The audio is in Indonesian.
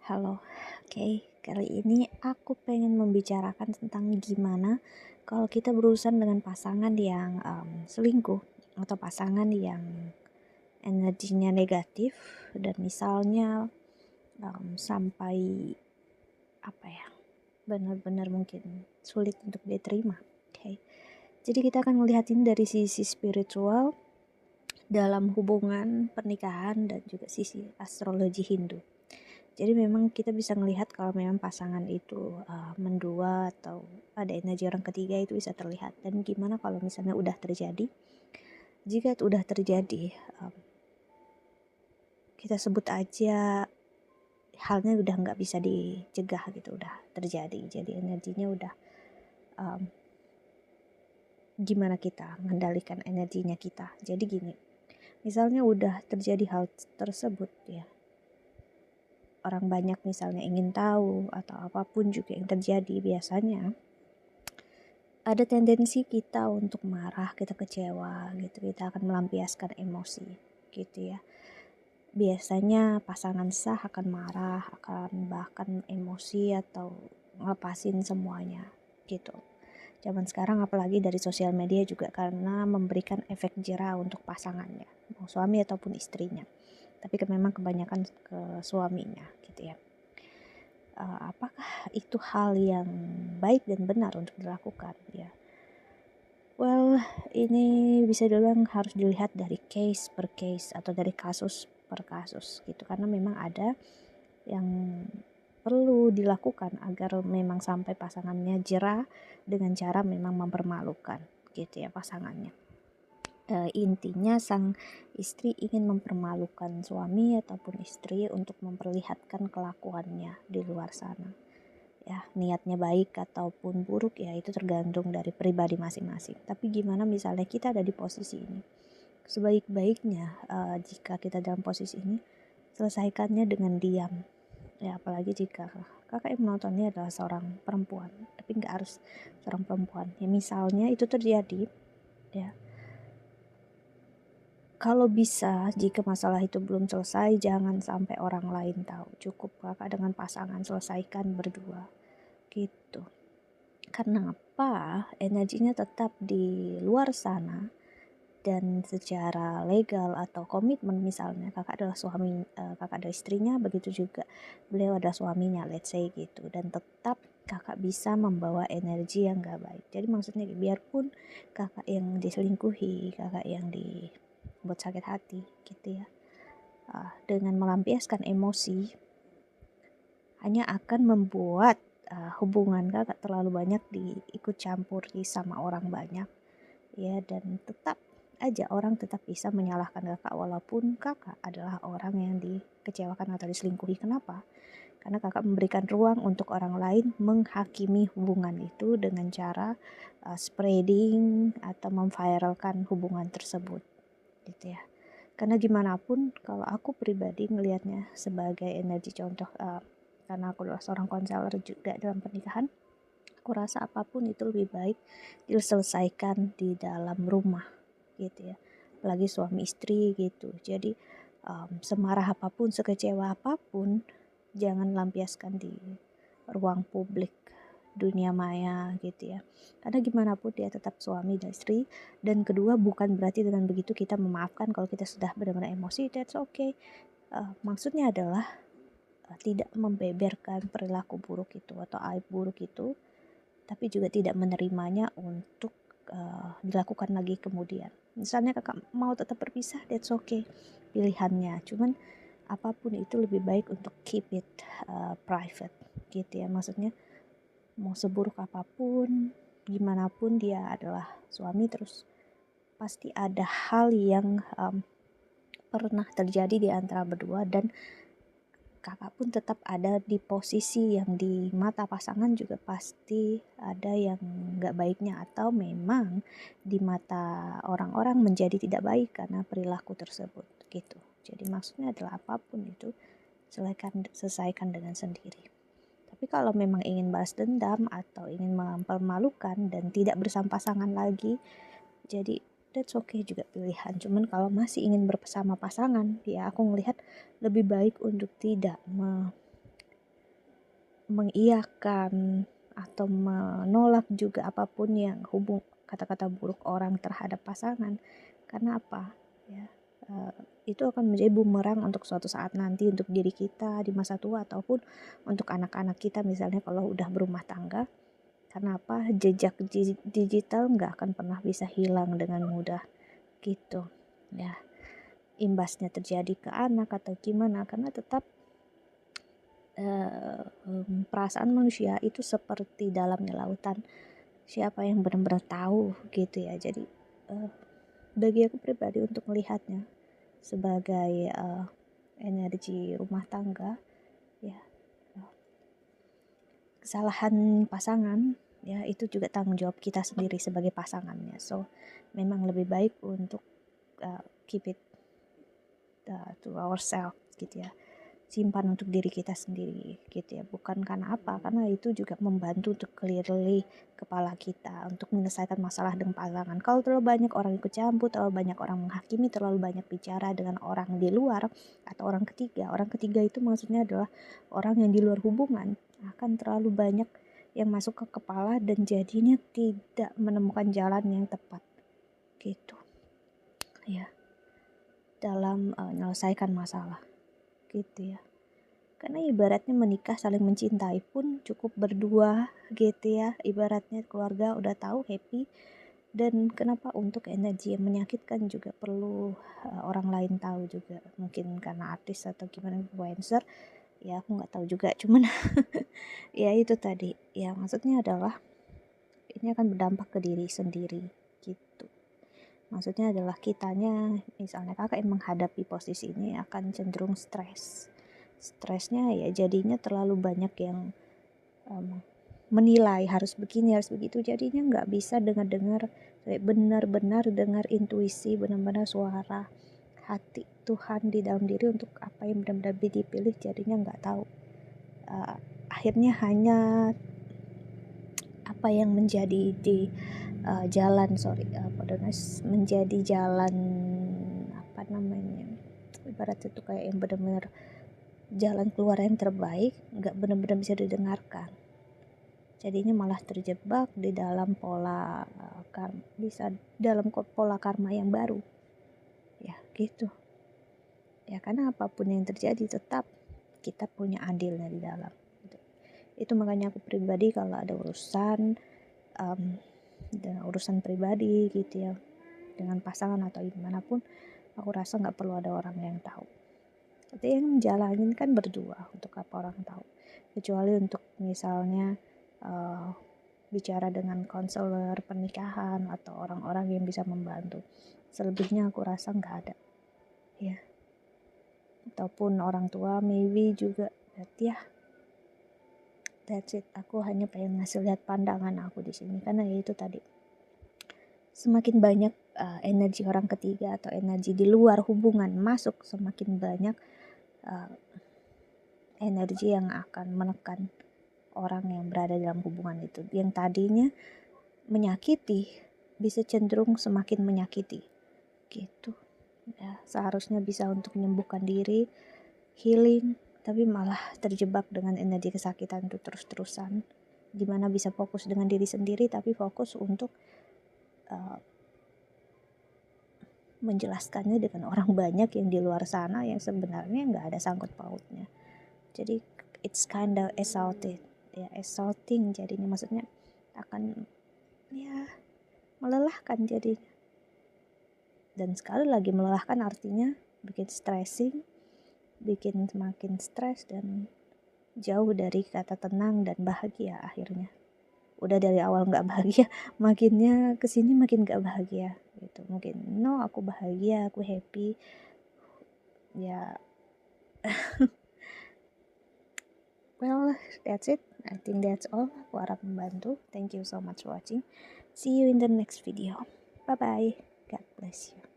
Halo, oke. Kali ini aku pengen membicarakan tentang gimana kalau kita berurusan dengan pasangan yang selingkuh atau pasangan yang energinya negatif dan misalnya sampai apa ya, benar-benar mungkin sulit untuk diterima. Oke. Jadi kita akan melihat ini dari sisi spiritual dalam hubungan pernikahan dan juga sisi astrologi Hindu. Jadi memang kita bisa melihat kalau memang pasangan itu mendua atau ada energi orang ketiga itu bisa terlihat. Dan gimana kalau misalnya udah terjadi? Jika itu udah terjadi, um, kita sebut aja halnya udah nggak bisa dicegah gitu, udah terjadi. Jadi energinya udah um, gimana kita mengendalikan energinya kita. Jadi gini, misalnya udah terjadi hal tersebut ya, orang banyak misalnya ingin tahu atau apapun juga yang terjadi, biasanya ada tendensi kita untuk marah, kita kecewa gitu, kita akan melampiaskan emosi gitu ya. Biasanya pasangan sah akan marah, akan bahkan emosi atau ngelepasin semuanya gitu. Zaman sekarang apalagi dari sosial media juga karena memberikan efek jera untuk pasangannya, mau suami ataupun istrinya. Tapi memang kebanyakan ke suaminya gitu ya. Apakah itu hal yang baik dan benar untuk dilakukan ya? Well, ini bisa dibilang harus dilihat dari case per case atau dari kasus per kasus gitu, karena memang ada yang perlu dilakukan agar memang sampai pasangannya jera dengan cara memang mempermalukan gitu ya pasangannya. Intinya sang istri ingin mempermalukan suami ataupun istri untuk memperlihatkan kelakuannya di luar sana. Ya, niatnya baik ataupun buruk ya itu tergantung dari pribadi masing-masing. Tapi gimana misalnya kita ada di posisi ini? Sebaik-baiknya jika kita dalam posisi ini, selesaikannya dengan diam. Ya, apalagi jika kakak yang menontonnya adalah seorang perempuan, tapi nggak harus seorang perempuan. Ya misalnya itu terjadi, ya kalau bisa jika masalah itu belum selesai jangan sampai orang lain tahu. Cukup kakak dengan pasangan selesaikan berdua gitu. Karena apa? Energinya tetap di luar sana dan secara legal atau komitmen misalnya kakak adalah suami, kakak adalah istrinya, begitu juga beliau adalah suaminya, let's say gitu, dan tetap kakak bisa membawa energi yang gak baik. Jadi maksudnya biarpun kakak yang diselingkuhi, kakak yang dibuat sakit hati gitu ya, dengan melampiaskan emosi hanya akan membuat hubungan kakak terlalu banyak diikut campuri sama orang banyak ya, dan tetap aja orang tetap bisa menyalahkan kakak walaupun kakak adalah orang yang dikecewakan atau diselingkuhi. Kenapa? Karena kakak memberikan ruang untuk orang lain menghakimi hubungan itu dengan cara spreading atau memviralkan hubungan tersebut gitu ya. Karena gimana pun kalau aku pribadi melihatnya sebagai energi contoh, karena aku adalah seorang konselor juga dalam pernikahan, aku rasa apapun itu lebih baik diselesaikan di dalam rumah gitu ya, apalagi suami istri gitu. Jadi semarah apapun, sekecewa apapun, jangan lampiaskan di ruang publik, dunia maya gitu ya. Karena gimana pun dia tetap suami dan istri. Dan kedua, bukan berarti dengan begitu kita memaafkan kalau kita sudah benar-benar emosi, that's okay. Maksudnya adalah tidak membeberkan perilaku buruk itu atau aib buruk itu, tapi juga tidak menerimanya untuk dilakukan lagi kemudian. Misalnya kakak mau tetap berpisah, that's okay, pilihannya. Cuman apapun itu lebih baik untuk keep it private gitu ya. Maksudnya mau seburuk apapun, gimana pun dia adalah suami, terus pasti ada hal yang pernah terjadi di antara berdua, dan kakak pun tetap ada di posisi yang di mata pasangan juga pasti ada yang gak baiknya, atau memang di mata orang-orang menjadi tidak baik karena perilaku tersebut gitu. Jadi maksudnya adalah apapun itu selesaikan dengan sendiri. Tapi kalau memang ingin balas dendam atau ingin mempermalukan dan tidak bersama pasangan lagi, jadi that's okay juga pilihan. Cuman kalau masih ingin bersama pasangan, ya aku melihat lebih baik untuk tidak mengiyakan atau menolak juga apapun yang kata-kata buruk orang terhadap pasangan. Karena apa? Ya, itu akan menjadi bumerang untuk suatu saat nanti untuk diri kita di masa tua ataupun untuk anak-anak kita misalnya kalau udah berumah tangga. Karena apa? Jejak digital nggak akan pernah bisa hilang dengan mudah gitu. Ya, imbasnya terjadi ke anak atau gimana karena tetap perasaan manusia itu seperti dalamnya lautan. Siapa yang benar-benar tahu gitu ya. Jadi bagi aku pribadi untuk melihatnya sebagai energi rumah tangga ya, kesalahan pasangan ya itu juga tanggung jawab kita sendiri sebagai pasangannya. So memang lebih baik untuk keep it to ourselves gitu ya, simpan untuk diri kita sendiri gitu ya. Bukan karena apa, karena itu juga membantu untuk clearly kepala kita untuk menyelesaikan masalah dengan pasangan. Kalau terlalu banyak orang ikut campur, terlalu banyak orang menghakimi, terlalu banyak bicara dengan orang di luar atau orang ketiga itu maksudnya adalah orang yang di luar hubungan, akan terlalu banyak yang masuk ke kepala dan jadinya tidak menemukan jalan yang tepat gitu ya dalam menyelesaikan masalah gitu ya. Karena ibaratnya menikah saling mencintai pun cukup berdua gitu ya. Ibaratnya keluarga udah tahu happy. Dan kenapa untuk energi yang menyakitkan juga perlu orang lain tahu juga. Mungkin karena artis atau gimana influencer. Ya aku gak tahu juga. Cuman ya itu tadi. Ya maksudnya adalah ini akan berdampak ke diri sendiri gitu. Maksudnya adalah kitanya, misalnya kakak yang menghadapi posisi ini akan cenderung stres. Stresnya ya jadinya terlalu banyak yang menilai harus begini harus begitu, jadinya nggak bisa dengar benar-benar dengar intuisi, benar-benar suara hati Tuhan di dalam diri untuk apa yang benar-benar dipilih, jadinya nggak tahu. Akhirnya hanya apa yang menjadi di menjadi jalan apa namanya, ibarat itu kayak yang benar-benar jalan keluar yang terbaik nggak benar-benar bisa didengarkan, jadinya malah terjebak di dalam pola pola karma yang baru ya gitu ya. Karena apapun yang terjadi tetap kita punya andilnya di dalam gitu. Itu makanya aku pribadi kalau ada urusan dengan urusan pribadi gitu ya dengan pasangan atau gimana pun, aku rasa nggak perlu ada orang yang tahu. Tapi yang menjalanin kan berdua, untuk apa orang tahu? Kecuali untuk misalnya bicara dengan konselor pernikahan atau orang-orang yang bisa membantu. Selebihnya aku rasa nggak ada, ya. Ataupun orang tua maybe juga, ya. That's it. Aku hanya pengen ngasih lihat pandangan aku di sini karena ya itu tadi. Semakin banyak energi orang ketiga atau energi di luar hubungan masuk, semakin banyak energi yang akan menekan orang yang berada dalam hubungan itu. Yang tadinya menyakiti bisa cenderung semakin menyakiti gitu ya. Seharusnya bisa untuk menyembuhkan diri, healing, tapi malah terjebak dengan energi kesakitan itu terus-terusan, dimana bisa fokus dengan diri sendiri tapi fokus untuk menjelaskannya dengan orang banyak yang di luar sana yang sebenarnya nggak ada sangkut pautnya. Jadi it's kind of exhausting jadinya, maksudnya akan ya melelahkan jadinya. Dan sekali lagi melelahkan artinya bikin stressing, bikin semakin stres dan jauh dari kata tenang dan bahagia akhirnya. Udah dari awal nggak bahagia, makinnya kesini makin nggak bahagia gitu. Mungkin aku bahagia, aku happy ya. Well, that's it. I think that's all. Aku harap membantu. Thank you so much for watching. See you in the next video. Bye bye. God bless you.